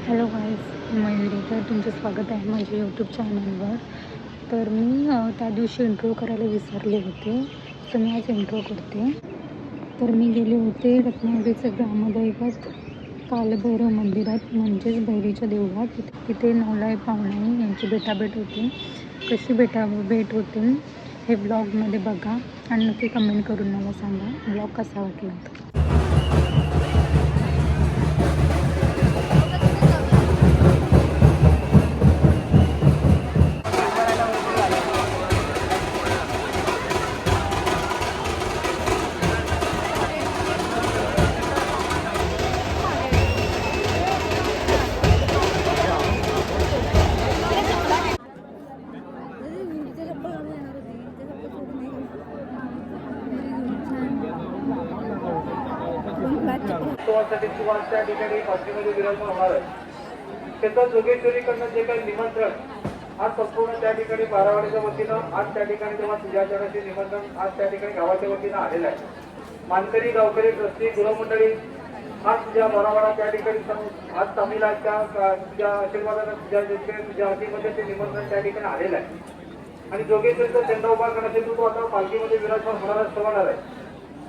Hello guys, Mayuri. तर तुमचं स्वागत आहे माझ्या यूट्यूब चॅनलवर. तर मी त्या दिवशी इंट्रो करायला विसरले होते, तर मी आज इंट्रो करते. तर मी गेले होते रत्नागिरीचं ग्रामदैवत कालभैरव मंदिरात, म्हणजेच भैरीच्या देवळात. तिथे नवलाई पाहुणाई यांची भेटाभेट होती. कशी भेट होते हे ब्लॉगमध्ये बघा आणि नक्की कमेंट करून मला सांगा ब्लॉग कसा वाटला. उत्सवासाठी किंवा त्या ठिकाणी पाठीमध्ये विराजमान होणार आहे. त्याचं जोगेश्वरीकडनं जे काही निमंत्रण आज संपूर्ण त्या ठिकाणी बारावाडीच्या वतीनं आज त्या ठिकाणी जेव्हा तुझ्याचरणाचे निमंत्रण आज त्या ठिकाणी गावाच्या वतीनं आलेलं आहे. मानकरी गावकरी ट्रस्टी गृहमंडळी आज तुझ्या बारावाडा त्या ठिकाणी आज तमिळाच्या तुझ्या आशीर्वादानं तुझ्या हातीमध्ये ते निमंत्रण त्या ठिकाणी आलेलं आहे. आणि जोगेश्वरीचा झेंडा उभा करण्यासाठी तू आता पालखीमध्ये विराजमान होणार आहे.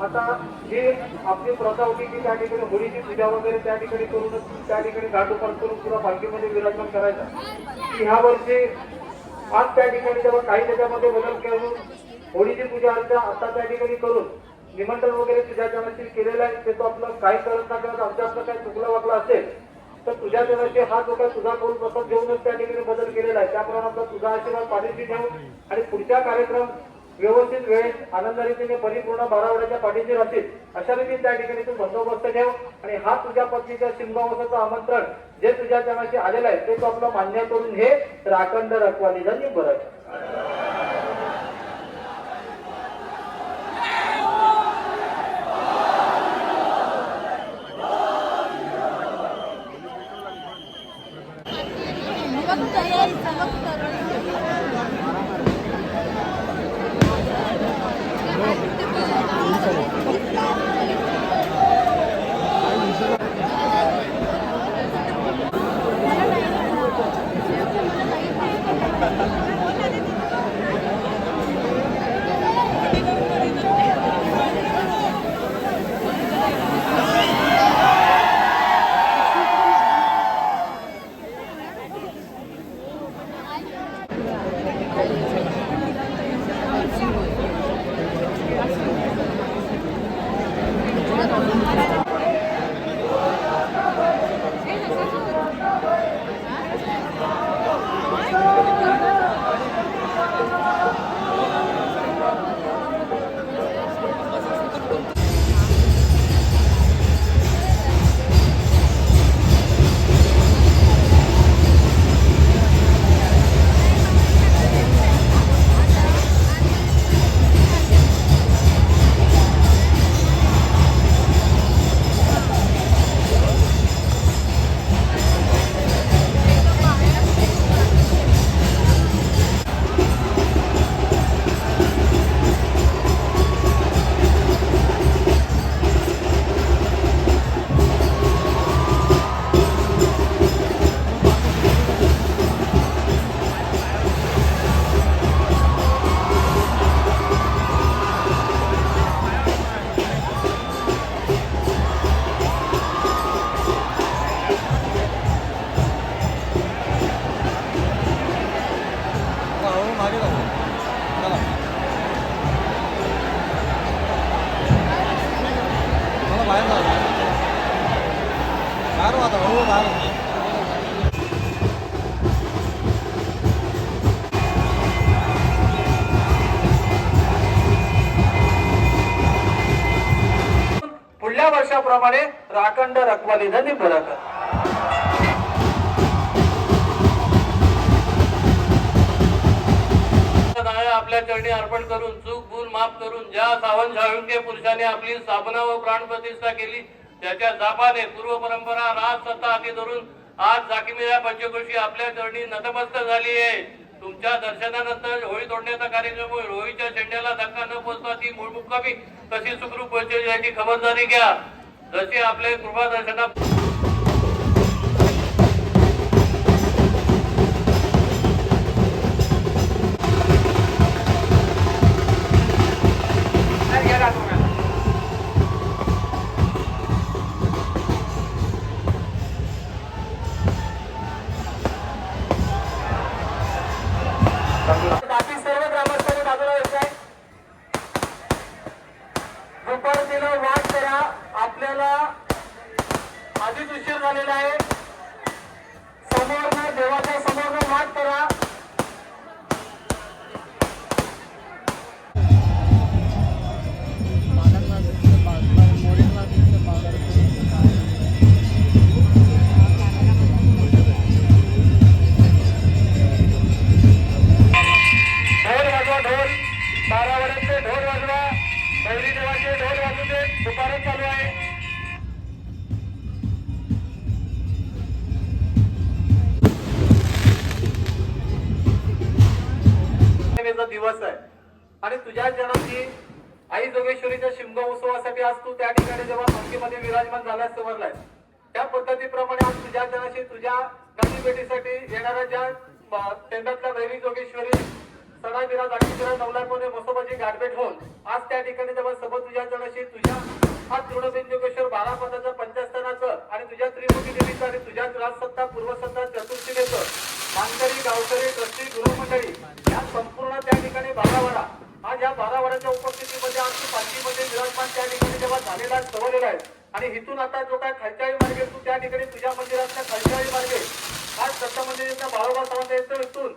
आता जी आपली प्रथा होती की त्या ठिकाणी होळीची पूजा वगैरे त्या ठिकाणी करून त्या ठिकाणी घाट उपास करून पुन्हा पालखीमध्ये विराजमान करायचा. ह्या वर्षी आज त्या ठिकाणी जेव्हा काही त्याच्यामध्ये बदल करून होळीची पूजा आता त्या ठिकाणी करून निमंत्रण वगैरे तुझ्या जनाशी केलेलं आहे. ते तो आपलं काही करत ना करत आमच्या आपलं काही चुकला वागला असेल तर तुझ्या जनाशी हा जो काही तुझा करून प्रसाद घेऊनच त्या ठिकाणी बदल केलेला आहे. त्याप्रमाणे आपला तुझा आशीर्वाद पाठीशी घेऊन आणि पुढच्या कार्यक्रम व्यवस्थित वेळेत आनंदरीतीने परिपूर्ण बारावड्याच्या पाठीशी राहतील अशा रीतीने त्या ठिकाणी तू बंदोबस्त ठेव. आणि हा तुझ्या पत्नीच्या सिंहावासाचं आमंत्रण जे तुझ्या जनाशी आलेलं आहे ते तू आपलं मान्य करून हे राखंड रखवाली झाली बरं. पुढल्या वर्षाप्रमाणे राखंड रखवाली झाली बरं. आपल्या चरणी अर्पण करून चूक भूल माफ करून ज्या सावन शाळुंके पुरुषाने आपली स्थापना व प्राण प्रतिष्ठा केली त्याच्या जापाने पूर्व परंपरा राज सत्ता हाती धरून आज जाकिमिया पंचक्रोशी आपल्या चरणी नतमस्तक झाली आहे. तुमच्या दर्शनानंतर होळी तोडण्याचा कार्यक्रम होईल. होळीच्या झेंड्याला धक्का न पोचता ती मूळ मुक्कामी कशी सुखरूप पोहोचेल याची खबरदारी घ्या. जशी आपले कृपा दर्शना दिवस आहे आणि तुझ्या जनाची आई जोगेश्वरीच्या शिमगा उत्सवासाठी आज तू त्या ठिकाणी जेव्हा पंक्तीमध्ये विराजमान झालास सवरलाय त्या पद्धतीप्रमाणे आज तुझ्या जनाशी तुझ्या गाठी भेटीसाठी येणाऱ्या ज्या तेंडातल्या वैरी जोगेश्वरी सणाविरा जागीरा नवलापणे मसोबाची गाठभेट होऊन आज त्या ठिकाणी जेव्हा सबत तुझ्या जनाशी तुझ्या हा तृणबिंदुकेश्वर 12 पदाचं पंचस्थानाचं आणि तुझ्या त्रिमुखी देवीचं आणि तुझ्या राजसत्ता पूर्वसत्ता चतुर्शिलेचं मानकरी गावकरी ट्रस्टी गृहमंडळी या संपूर्ण त्या ठिकाणी 12 वाडा आज या 12 वाड्याच्या उपस्थितीमध्ये आज तू पालखीमध्ये विराजमान त्या ठिकाणी जेव्हा झालेला सवरलेला आहे आणि इथून आता जो काय खालच्याळी मार्गे तू त्या ठिकाणी तुझ्या मंदिराच्या खालच्याळी मार्गे आज दत्त मंदिराच्या बाळोबा सावंत येतो इथून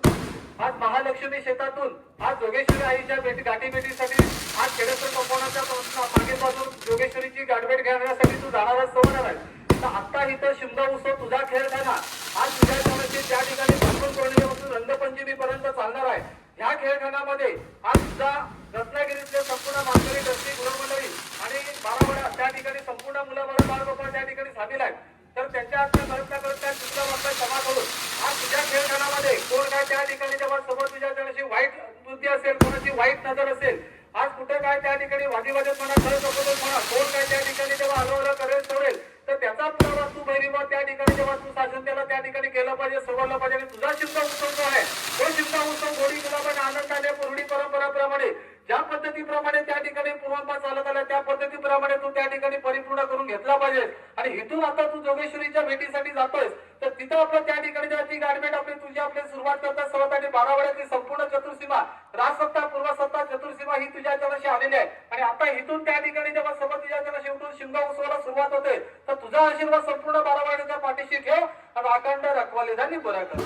आज महालक्ष्मी शेतातून आज जोगेश्वरी आईच्या गाठी भेटीसाठी आज खेडेश्वर कंपाऊंडच्या मागे बाजून जोगेश्वरीची गाठभेट घेण्यासाठी तू जाणारा सवरणार आहे तर आता इथं शिमगा उत्सव तुझा खेळ झाला आज तुझ्या जनाची त्या ठिकाणी भरपूर पौर्णिमेपासून रंगपंचमी पर्यंत चालणार आहे ह्या खेळखानामध्ये आज सुद्धा रत्नागिरीतले संपूर्ण मानकरी ट्रस्टी गृहमंडळी आणि 12 वाडा त्या ठिकाणी संपूर्ण मुलं बाळ त्या ठिकाणी सामील आहेत तर त्यांच्या हातून प्रयत्न करत त्या दुसऱ्या बाबतीत जमा करून आज तुझ्या खेळखानामध्ये कोण काय त्या ठिकाणी जेव्हा समोर तुझ्या जणाची वाईट बुद्धी असेल कोणाची वाईट नजर असेल आज कुठे काय त्या ठिकाणी वादीवादत म्हणा खरं सोबतच म्हणा कोण काय त्या ठिकाणी जेव्हा हलवलं करेल सोडेल तर त्याचा पुरावा तू बहिरीवर त्या ठिकाणी जेव्हा तू शासन त्याला त्या ठिकाणी केलं पाहिजे सवरलं पाहिजे आणि तुझा शिमगा उत्सव जो आहे तो शिमगा उत्सव गोडी गुलाबाने आनंदाने पूर्वी परंपराप्रमाणे ज्या पद्धतीप्रमाणे त्या ठिकाणी पूर्वांपार चालत आल्या त्या पद्धतीप्रमाणे तू त्या ठिकाणी परिपूर्ण करून घेतला पाहिजे आणि इथून आता तू जोगेश्वरीच्या भेटीसाठी जातोयस तर तिथं आपलं त्या ठिकाणी जेव्हा ती गाठभेट आपली सुरुवात करता सर्वात आणि 12 वाड्याची संपूर्ण चतुर्सीमा राजसत्ता पूर्वसत्ता चतुर्सीमा ही तुझ्या जनाशी आलेली आहे आणि आता इथून त्या ठिकाणी जेव्हा सोबत तुझ्या जनाशी उठून शिमगा उत्सवाला सुरुवात होते तर तुझा आशीर्वाद संपूर्ण 12 वाड्याच्या पाठीशी ठेव आणि अखंड रखवाले झाली बरा कर